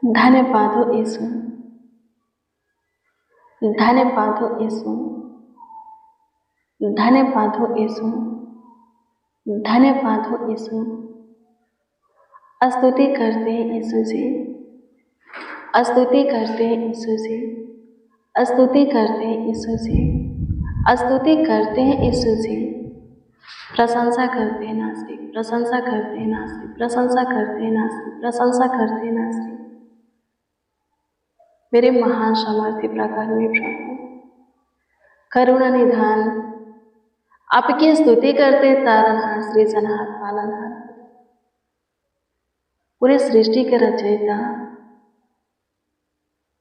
धन्यवाद हो यीशु, धन्यवाद हो यीशु, धन्यवाद हो यीशु, धन्यवाद हो यीशु। स्तुति करते हैं यीशु जी, स्तुति करते हैं यीशु जी, स्तुति करते हैं यीशु जी, स्तुति करते हैं यीशु जी। प्रशंसा करते हैं नास्तिक, प्रशंसा करते हैं नास्तिक, प्रशंसा करते हैं नास्तिक, प्रशंसा करते हैं नास्तिक। मेरे महान सामर्थ्य प्रकार में प्रभु करुणा निधान आपकी स्तुति करते तारनहार सृजनहार पालनहार पूरे सृष्टि के रचयिता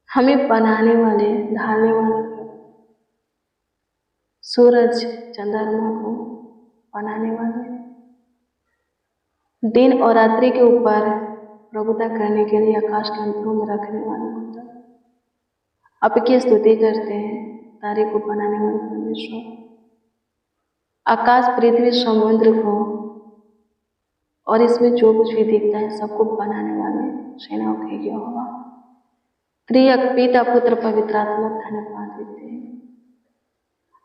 हमें बनाने वाले ढालने वाले सूरज चंद्रमा को बनाने वाले दिन और रात्रि के ऊपर प्रभुता करने के लिए आकाश के अंतरों में रखने वाले खुदा आपकी स्तुति करते हैं तारे को बनाने वाले परमेश्वर, आकाश पृथ्वी समुद्र को और इसमें जो कुछ भी दिखता है सबको बनाने वाले सेनाओं के यहोवा त्रिएक पिता पुत्र पवित्र आत्मा धन्यवाद देते हैं,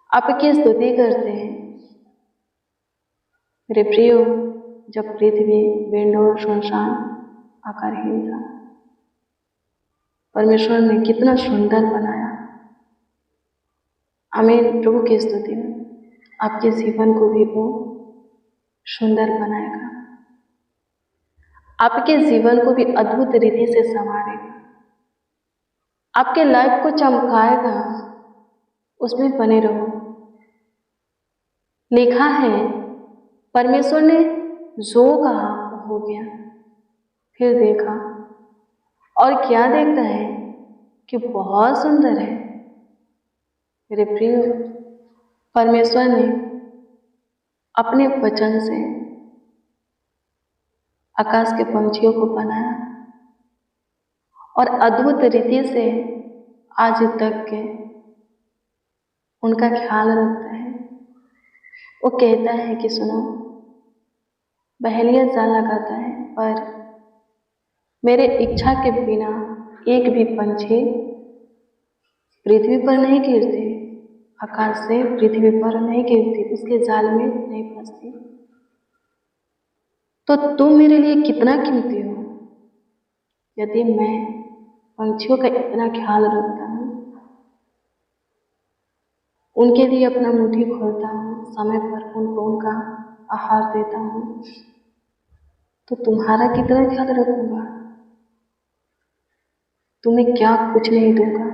आपकी स्तुति करते हैं। मेरे प्रियो, जब पृथ्वी बेंडोर सुनसान आकारहीन था, परमेश्वर ने कितना सुंदर बनाया। आमीन। प्रभु की स्तुति में आपके जीवन को भी वो सुंदर बनाएगा, आपके जीवन को भी अद्भुत रीति से संवारेगा, आपके लाइफ को चमकाएगा। उसमें बने रहो। लिखा है परमेश्वर ने जो कहा हो गया। फिर देखा और क्या देखता है कि बहुत सुंदर है। मेरे प्रिय, परमेश्वर ने अपने वचन से आकाश के पंछियों को बनाया और अद्भुत रीति से आज तक के उनका ख्याल रखता है। वो कहता है कि सुनो, बहेलिया जाल लगाता है पर मेरे इच्छा के बिना एक भी पंछी पृथ्वी पर नहीं गिरते, आकाश से पृथ्वी पर नहीं गिरती, उसके जाल में नहीं फंसती। तो तुम मेरे लिए कितना कीमती हो यदि मैं पंछियों का इतना ख्याल रखता हूँ, उनके लिए अपना मुट्ठी खोलता हूँ, समय पर उनको उनका आहार देता हूँ, तो तुम्हारा कितना ख्याल रखूंगा। तुम्हें क्या कुछ नहीं दूंगा,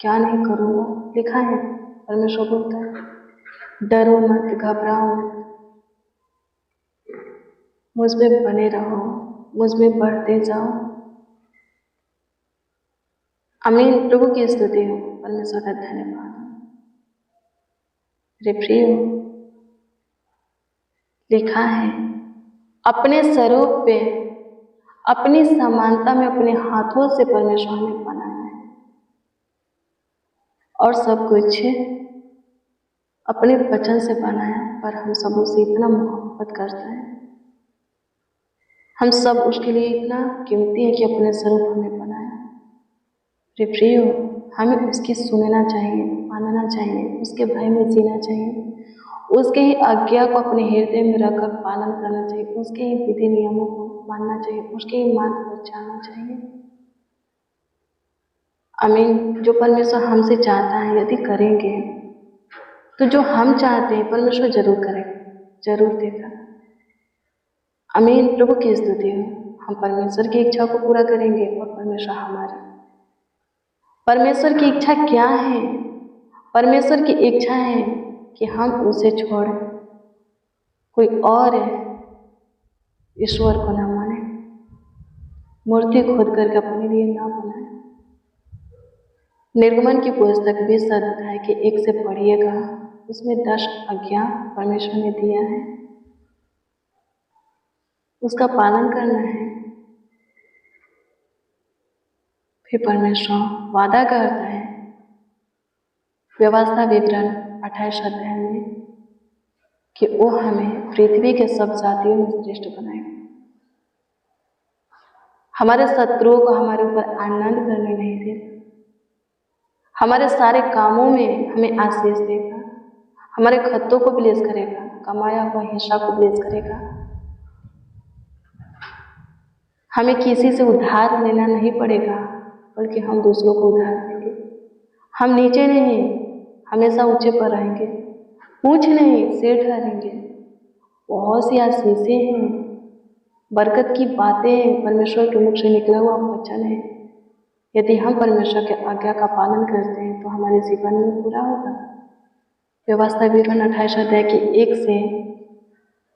क्या नहीं करूंगा। लिखा है, परमेश्वर बोलता है डरो मत, घबराओ मत, मुझ में बने रहो, मुझ में बढ़ते जाओ। आमीन। प्रभु की स्तुति हो, परमेश्वर का धन्यवाद। मेरे प्रिय, लिखा है अपने स्वरूप पे, अपनी समानता में अपने हाथों से परमेश्वर ने बनाया है और सब कुछ अपने वचन से बनाया। पर हम सब उससे इतना मोहब्बत करते हैं, हम सब उसके लिए इतना कीमती है कि अपने स्वरूप हमें बनाया। मेरे प्रिय, हमें उसकी सुनना चाहिए, मानना चाहिए, उसके भय में जीना चाहिए, उसके ही आज्ञा को अपने हृदय में रखकर पालन करना चाहिए, उसके ही विधि नियमों को मानना चाहिए, उसके ही मार्ग पर चलना चाहिए। आमीन। जो परमेश्वर हमसे चाहता है यदि करेंगे तो जो हम चाहते हैं परमेश्वर जरूर करेगा, जरूर देगा। आमीन। प्रभु की स्तुति हो। हम परमेश्वर की इच्छा को पूरा करेंगे और परमेश्वर हमारी। परमेश्वर की इच्छा क्या है? परमेश्वर की इच्छा है कि हम उसे छोड़ें, कोई और ईश्वर को न माने, मूर्ति खोद करके अपने लिए ना बनाए। निर्गमन की पुस्तक 20 अध्याय के 1 से पढ़िएगा, उसमें 10 आज्ञा परमेश्वर ने दिया है, उसका पालन करना है। फिर परमेश्वर वादा करता है व्यवस्था विवरण 28 अध्याय में कि वो हमें पृथ्वी के सब जातियों में श्रेष्ठ बनाएगा। हमारे शत्रुओं को हमारे ऊपर आनंद करने नहीं देगा, हमारे सारे कामों में हमें आशीष देगा, हमारे खतों को ब्लेस करेगा, कमाया हुआ हिस्सा को ब्लेस करेगा। हमें किसी से उधार लेना नहीं पड़ेगा, बल्कि हम दूसरों को उधार देंगे। हम नीचे नहीं, हमेशा ऊंचे पर रहेंगे, ऊंच नहीं सिर ठहरेंगे। बहुत सी आशीषें हैं, बरकत की बातें परमेश्वर के मुख से निकला हुआ वचन है। यदि हम परमेश्वर के आज्ञा का पालन करते हैं तो हमारे जीवन में पूरा होगा। व्यवस्था विवरण 28 अध्याय की 1 से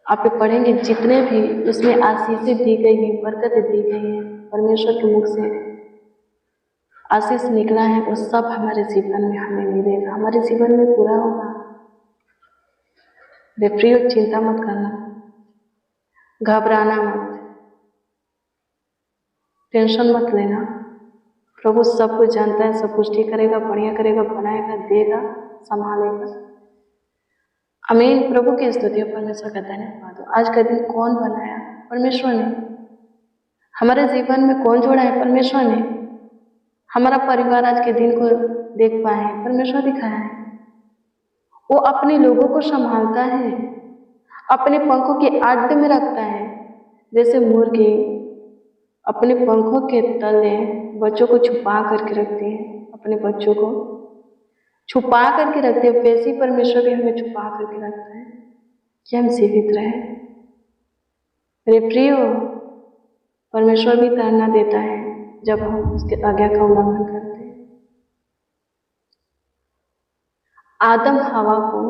आप पढ़ेंगे, जितने भी उसमें आशीषें दी गई हैं, बरकत दी गई है, परमेश्वर के मुख से आशीष निकला है, वो सब हमारे जीवन में हमें मिलेगा, हमारे जीवन में पूरा होगा। बेप्रियो, चिंता मत करना, घबराना मत, टेंशन मत लेना। प्रभु सब कुछ जानता है, सब कुछ ठीक करेगा, बढ़िया करेगा, बनाएगा, देगा, संभालेगा। आमीन। प्रभु की स्तुति हो, परमेश्वर का धन्यवाद हो। आज का दिन कौन बनाया? परमेश्वर ने। हमारे जीवन में कौन जोड़ा है? परमेश्वर ने। हमारा परिवार आज के दिन को देख पाए हैं, परमेश्वर दिखाया है। वो अपने लोगों को संभालता है, अपने पंखों के आड़ में रखता है। जैसे मुर्गी अपने पंखों के तले बच्चों को छुपा करके रखती है, अपने बच्चों को छुपा करके रखते हैं, वैसे ही परमेश्वर भी हमें छुपा करके रखता है कि हम जीवित रहें। मेरे प्रियो, परमेश्वर भी ताड़ना देता है जब हम उसके आज्ञा का उल्लंघन करते हैं। आदम हवा को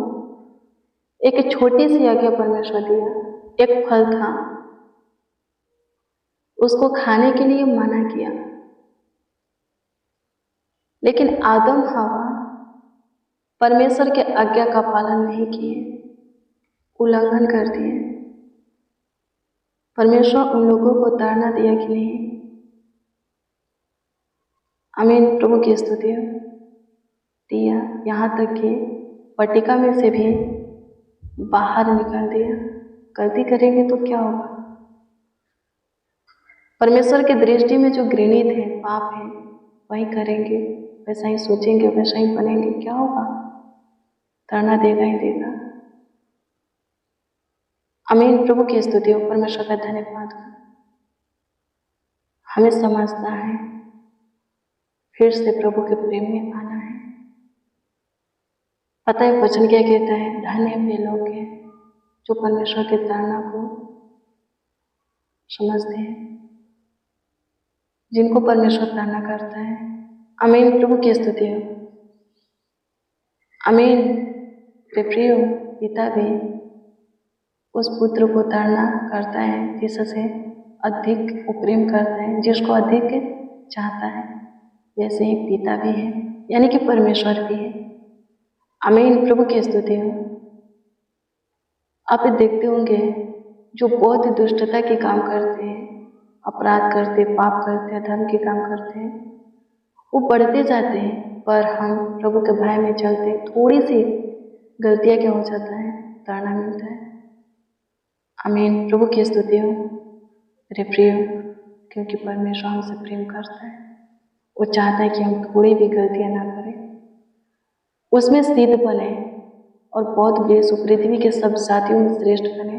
एक छोटी सी आज्ञा परमेश्वर दिया, एक फल था, उसको खाने के लिए मना किया, लेकिन आदम हवा परमेश्वर के आज्ञा का पालन नहीं किए, उल्लंघन कर दिए। परमेश्वर उन लोगों को ताड़ना दिया कि नहीं? आमीन। प्रभु की स्तुति हो। दिया, यहाँ तक कि पट्टिका में से भी बाहर निकाल दिया। गलती करेंगे तो क्या होगा? परमेश्वर की दृष्टि में जो घृणित है, पाप है, वही करेंगे, वैसा ही सोचेंगे, वैसा ही बनेंगे, क्या होगा? ताड़ना देगा ही देगा। आमीन। प्रभु की स्तुति हो, परमेश्वर का धन्यवाद हो। हमें समझना है, फिर से प्रभु के प्रेम में आना है। पता है वचन क्या कहता है? धन्य वे लोग हैं जो परमेश्वर की ताड़ना को समझते हैं, जिनको परमेश्वर ताड़ना करता है। आमीन। प्रभु की स्तुति हो। आमीन। प्रिय पिता भी उस पुत्र को ताड़ना करता है जिससे अधिक वो प्रेम करता है, जिसको अधिक चाहता है। वैसे ही पिता भी है, यानी कि परमेश्वर भी है। आमीन। प्रभु की स्तुति हो। आप देखते होंगे जो बहुत दुष्टता के काम करते हैं, अपराध करते, पाप करते, अधर्म के काम करते हैं, वो बढ़ते जाते हैं, पर हम प्रभु के भय में चलते, थोड़ी सी गलतियां क्या हो जाता है? ताड़ना मिलता है। आमीन। प्रभु की स्तुति हो। मेरे प्रिय, क्योंकि परमेश्वर हमसे प्रेम करता है, वो चाहता है कि हम थोड़ी भी गलतियां ना करें, उसमें सिद्ध बने और बहुत बेस पृथ्वी के सब साथियों में श्रेष्ठ बने।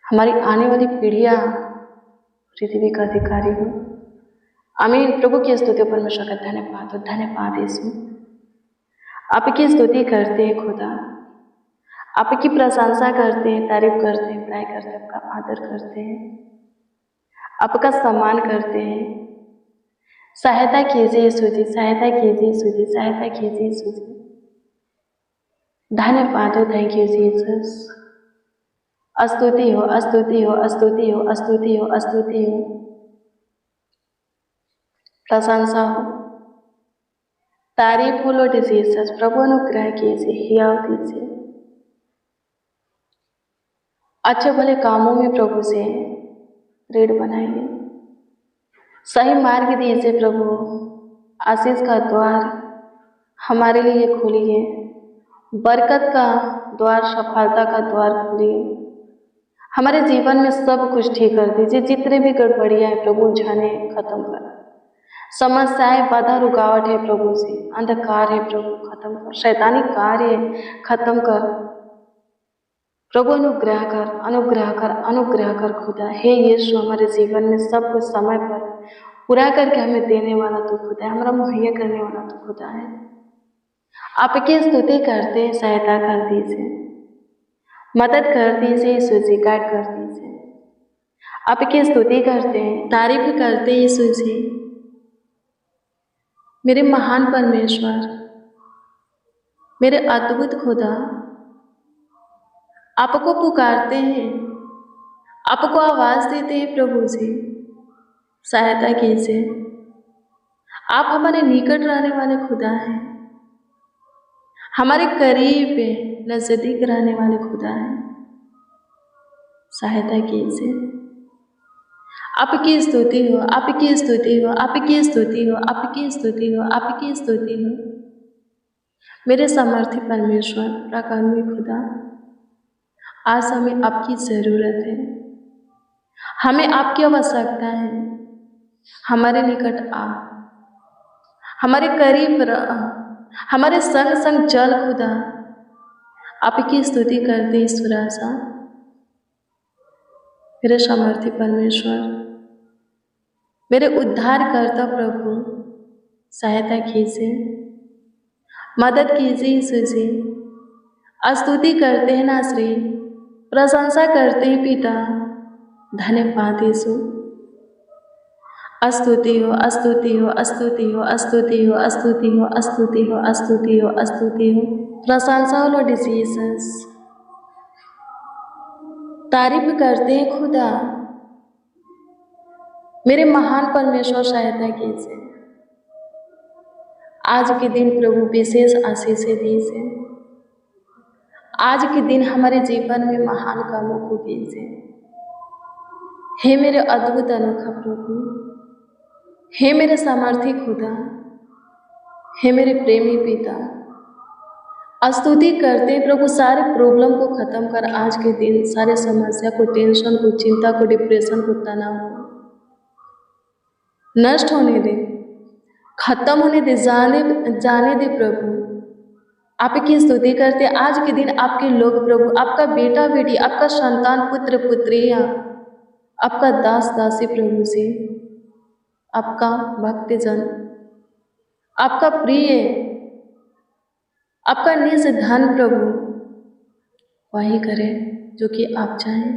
हमारी आने वाली पीढ़ियां पृथ्वी का अधिकारी हो। आमीन। प्रभु की स्तुति, परमेश्वर का धन्यवाद हो। धन्यवाद यीशु, आपकी स्तुति करते हैं खुदा, आपकी प्रशंसा करते हैं, तारीफ करते हैं, बड़ाई करते हैं, आपका आदर करते हैं, आपका सम्मान करते हैं। सहायता कीजिए यीशु जी, सहायता कीजिए यीशु जी, सहायता कीजिए यीशु जी। धन्यवाद हो। Thank you Jesus. स्तुति हो, स्तुति हो, स्तुति हो, स्तुति हो, स्तुति हो, प्रशंसा हो, तारीफ हो लॉर्ड जीसस। प्रभु अनुग्रह कीजिए, हियाव दीजिए, अच्छे भले कामों में प्रभु से प्रेरित बनाइए, सही मार्ग दीजिए प्रभु। आशीष का द्वार हमारे लिए खोलिए, बरकत का द्वार, सफलता का द्वार खोलिए, हमारे जीवन में सब कुछ ठीक कर दीजिए। जितने भी गड़बड़ियाँ है प्रभु उलझने खत्म कर, समस्याएं बाधा रुकावट है प्रभु जी, अंधकार है प्रभु खत्म कर, शैतानी कार्य खत्म कर प्रभु। अनुग्रह कर, अनुग्रह कर, अनुग्रह कर खुदा। हे यीशु, हमारे जीवन में सब कुछ समय पर पूरा करके हमें देने वाला तो खुदा है, हमारा मुहैया करने वाला तो खुदा है। आपकी स्तुति करते, सहायता कर दीजिए, मदद कर दीजिए यीशु जी, गाइड कर दीजिए। आपकी स्तुति करते हैं, तारीफ करते यीशु जी। मेरे महान परमेश्वर, मेरे अद्भुत खुदा, आपको पुकारते हैं, आपको आवाज देते हैं प्रभु जी, सहायता कीजिए। आप हमारे निकट रहने वाले खुदा हैं, हमारे करीब नजदीक रहने वाले खुदा हैं, सहायता कीजिए। आपकी स्तुति हो, आपकी स्तुति हो, आपकी स्तुति हो, आपकी स्तुति हो, आपकी स्तुति हो। मेरे सामर्थ्य परमेश्वर, प्राकामी खुदा, आज हमें आपकी जरूरत है, हमें आपकी आवश्यकता है। हमारे निकट आ, हमारे करीब रह, हमारे संग संग चल खुदा। आपकी स्तुति करते ईश्वर आशा। मेरे सामर्थ्य परमेश्वर, मेरे उद्धार करता प्रभु, सहायता कीजिए, मदद कीजिए यीशु जी। स्तुति करते हैं नासरी, प्रशंसा करते हैं पिता, धन्यवाद यीशु। स्तुति हो, स्तुति हो, स्तुति हो, स्तुति हो, स्तुति हो, स्तुति हो, स्तुति हो, स्तुति हो, प्रशंसा हो लॉर्ड जीसस। तारीफ करते हैं खुदा, मेरे महान परमेश्वर, सहायता कीजिए। आज के दिन प्रभु विशेष आशीष दीजिए। आज के दिन हमारे जीवन में महान कामों को कीजिए। हे मेरे अद्भुत अनोखा प्रभु, हे मेरे सामर्थी खुदा, हे मेरे प्रेमी पिता, स्तुति करते प्रभु। सारे प्रॉब्लम को खत्म कर आज के दिन, सारे समस्या को, टेंशन को, चिंता को, डिप्रेशन को, तनाव को नष्ट होने दे, खत्म होने दे, जाने दे प्रभु। आपकी स्तुति करते आज के दिन आपके लोग प्रभु, आपका बेटा बेटी, आपका संतान, पुत्र पुत्रियां, आपका दास दासी प्रभु जी, आपका भक्तजन, आपका प्रिय, आपका निज धन प्रभु, वही करें जो कि आप चाहें,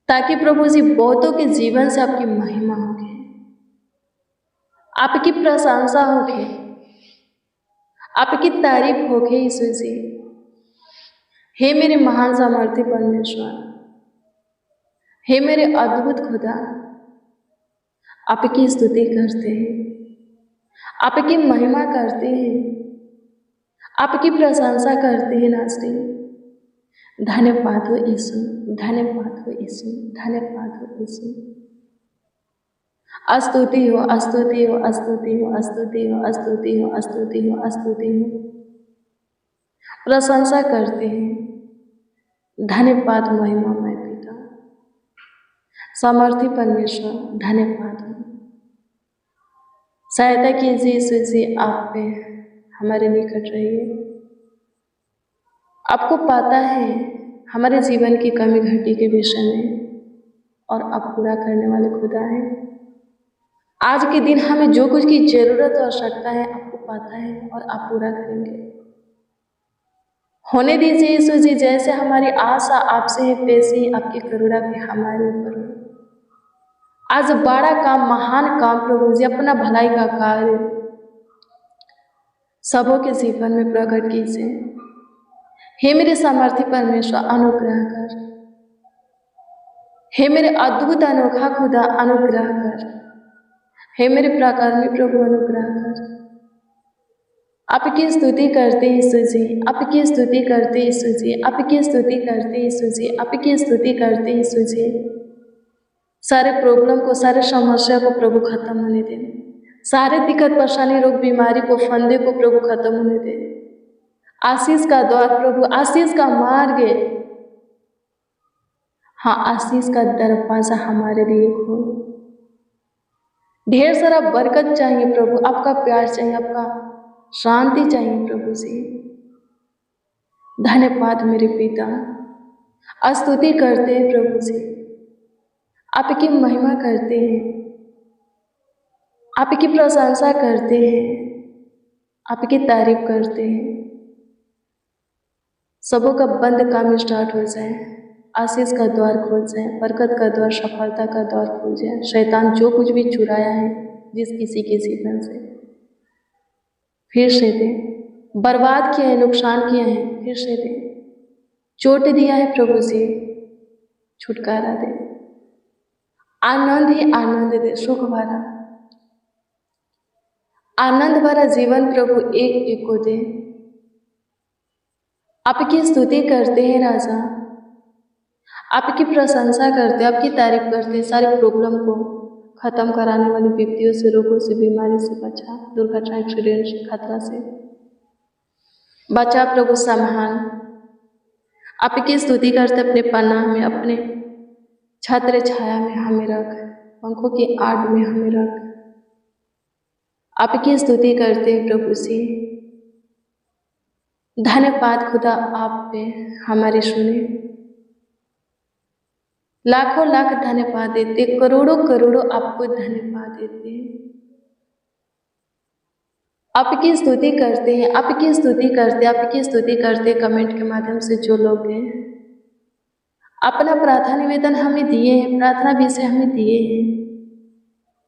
ताकि प्रभु जी बहुतों के जीवन से आपकी महिमा होगी, आपकी प्रशंसा होगी, आपकी तारीफ होगी यीशु जी। हे मेरे महान सामर्थ्य परमेश्वर, हे मेरे अद्भुत खुदा, आपकी स्तुति करते हैं, आपकी महिमा करते हैं, आपकी प्रशंसा करते हैं नासरी। धन्यवाद हो यीशु, धन्यवाद हो यीशु, धन्यवाद हो यीशु। स्तुति हो, स्तुति हो, स्तुति हो, स्तुति हो, स्तुति हो, स्तुति हो, स्तुति हो, प्रशंसा करते हैं। धन्यवाद महिमामय पिता, सामर्थी परमेश्वर, धन्यवाद हो। सहायता कीजिए यीशु जी, आप पे हमारे निकट रहिए। आपको पता है हमारे जीवन की कमी घटी के विषय में, और आप पूरा करने वाले खुदा हैं। आज के दिन हमें जो कुछ की जरूरत और आवश्यकता है आपको पता है, और आप पूरा करेंगे। होने दीजिए यीशु जी, जैसे हमारी आशा आपसे है, वैसे आपकी करुणा भी हमारे ऊपर हो। आज बड़ा काम, महान काम प्रभु जी, अपना भलाई का कार्य सबों के जीवन में प्रकट कीजिए। हे मेरे सामर्थ्य परमेश्वर, अनुग्रह कर। हे मेरे अद्भुत अनोखा खुदा, अनुग्रह कर। हे मेरे प्राकार में प्रभु, अनुग्रह कर। आपकी स्तुति करते यीशु जी, आपकी स्तुति करते यीशु जी, आपकी स्तुति करते यीशु जी, आपकी स्तुति करते यीशु जी। सारे प्रॉब्लम को, सारे समस्या को प्रभु खत्म होने दे। सारे दिक्कत, परेशानी, रोग, बीमारी को, फंदे को प्रभु खत्म होने दे। आशीष का द्वार प्रभु, आशीष का मार्ग हाँ, आशीष का दरवाजा हमारे लिए खोल। ढेर सारा बरकत चाहिए प्रभु, आपका प्यार चाहिए, आपका शांति चाहिए प्रभु जी। धन्यवाद मेरे पिता, स्तुति करते हैं प्रभु जी, आपकी महिमा करते हैं, आपकी प्रशंसा करते हैं, आपकी तारीफ करते हैं। सबों का बंद काम स्टार्ट हो जाए, आशीष का द्वार खुल जाए, बरकत का द्वार, सफलता का द्वार खुल जाए। शैतान जो कुछ भी चुराया है जिस किसी के जीवन से, फिर से दे। बर्बाद किया है, नुकसान किया है, फिर से दे। चोट दिया है प्रभु जी, छुटकारा दे। आनंद ही आनंद दे, सुख भरा आनंद भरा जीवन प्रभु एक एक को दे। आपकी स्तुति करते हैं राजा, आपकी प्रशंसा करते, आपकी तारीफ करते। सारे प्रॉब्लम को खत्म कराने वाली विपत्तियों से, रोगों से, बीमारी से बचा, दुर्घटना, एक्सीडेंट, खतरा से बचा प्रभु। सम्मान आपकी स्तुति करते, अपने पनाह में, अपने छत्र छाया में हमें रख, पंखों की आड़ में हमें रख। आपकी स्तुति करते प्रभु जी। धन्यवाद खुदा, आप पे हमारे सुने। लाखों लाख धन्यवाद देते, करोड़ों करोड़ों आपको धन्यवाद देते। आपकी स्तुति करते हैं, आपकी स्तुति करते, आपकी स्तुति करते। कमेंट के माध्यम से जो लोग हैं अपना प्रार्थना निवेदन हमें दिए हैं, प्रार्थना विषय हमें दिए हैं,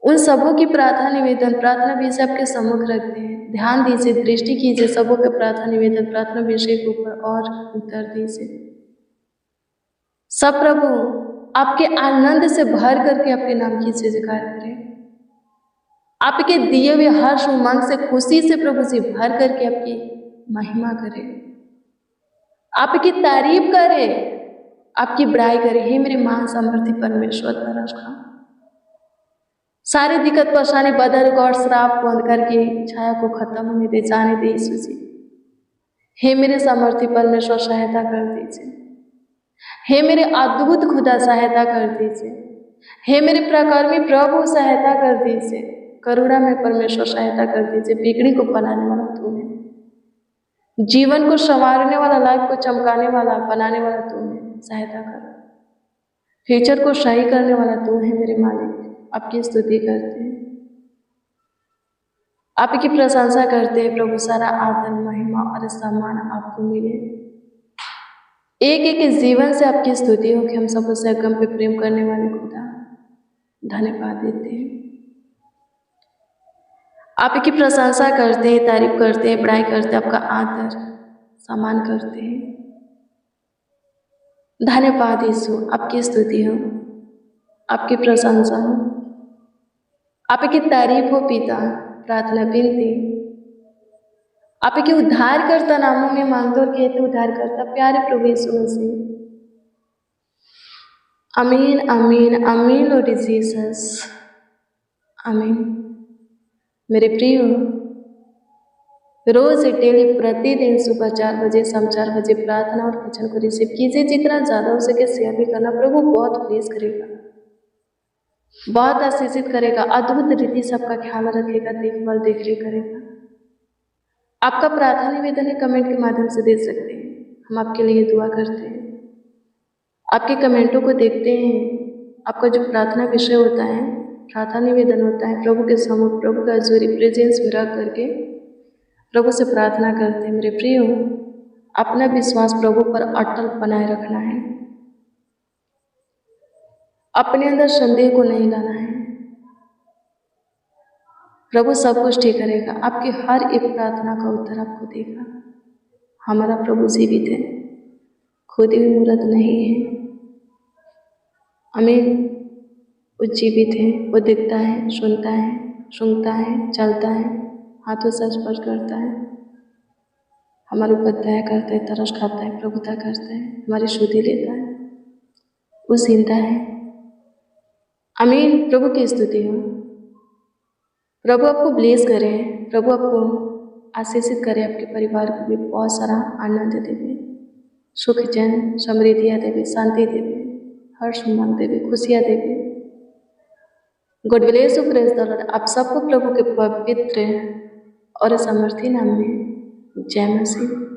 उन सबों की प्रार्थना निवेदन, प्रार्थना विषय आपके सम्मुख रखते हैं। ध्यान दीजिए, दृष्टि कीजिए सबों के प्रार्थना निवेदन, प्रार्थना विषय के ऊपर और उत्तर दीजिए। सब प्रभु आपके आनंद से भर करके आपके नाम की जयकार करें। आपके दिए हुए हर्ष उमंग से, खुशी से प्रभु जी भर करके आपकी महिमा करें, आपकी तारीफ करें, आपकी बड़ाई करें। हे मेरे महान सामर्थ्य परमेश्वर तरस का सारी दिक्कत, परेशानी, बदल और श्राप बंद करके छाया को खत्म होने दे, जाने दे यीशु जी। हे मेरे सामर्थ्य परमेश्वर सहायता कर दीजिए। हे मेरे अद्भुत खुदा सहायता कर दीजिए। हे मेरे प्रकर्मी प्रभु सहायता कर दीजिए। करुणा में परमेश्वर सहायता कर दीजिए। बिगड़ी को बनाने वाला तू है, जीवन को संवारने वाला, लाइफ को चमकाने वाला, बनाने वाला तू है। सहायता कर, फ्यूचर को सही करने वाला तू है मेरे मालिक। आपकी स्तुति करते हैं, आपकी प्रशंसा करते हैं प्रभु। सारा आदर, महिमा और सम्मान आपको मिले। एक एक जीवन से आपकी स्तुति हो कि हम सबको सरगम पे प्रेम करने वाले खुदा धन्यवाद देते हैं। आपकी प्रशंसा करते हैं, तारीफ करते हैं, बड़ाई करते हैं, आपका आदर सम्मान करते हैं। धन्यवाद यीशु, आपकी स्तुति हो, आपकी प्रशंसा हो, आपकी तारीफ हो पिता। प्रार्थना विनती आपके उद्धारकर्ता नामों में मांगते और कहते उद्धारकर्ता प्यारे प्रभु यीशु मसीह। आमीन आमीन आमीन लॉर्ड जीसस, आमीन। मेरे प्रिय, रोज डेली प्रतिदिन सुबह 4 बजे, शाम 4 बजे प्रार्थना और वचन को रिसीव कीजिए। जितना ज़्यादा हो सके शेयर भी करना। प्रभु बहुत प्लीज करेगा, बहुत आशीषित करेगा, अद्भुत रीति से आपका ख्याल रखेगा, देखभाल देखरेख करेगा। आपका प्रार्थना निवेदन है कमेंट के माध्यम से दे सकते हैं, हम आपके लिए दुआ करते हैं। आपके कमेंटों को देखते हैं। आपका जो प्रार्थना विषय होता है, प्रार्थना निवेदन होता है, प्रभु के सम्मुख, प्रभु का जो प्रेजेंस में रख करके प्रभु से प्रार्थना करते हैं। मेरे प्रिय, अपना विश्वास प्रभु पर अटल बनाए रखना है, अपने अंदर संदेह को नहीं लाना है। प्रभु सब कुछ ठीक करेगा, आपकी हर एक प्रार्थना का उत्तर आपको देगा। हमारा प्रभु जीवित है, खुदी हुई मूर्त नहीं है। आमीन। वो जीवित है, वो दिखता है, सुनता है, सूंघता है, चलता है, हाथों से स्पर्श करता है, हमारे ऊपर दया करता है, तरस खाता है, प्रभुता करता है, हमारी शुद्धि लेता है, वो जिंदा है। आमीन। प्रभु की स्तुति हो। प्रभु आपको ब्लेस करें, प्रभु आपको आशीषित करें, आपके परिवार को भी बहुत सारा आनंद देवे, सुख, चैन, समृद्धियाँ देवे, शांति देवे, हर्ष उमंग देवी, खुशियाँ देवी। God bless you praise the Lord. आप सबको प्रभु के पवित्र और सामर्थी नाम में जय मसीह।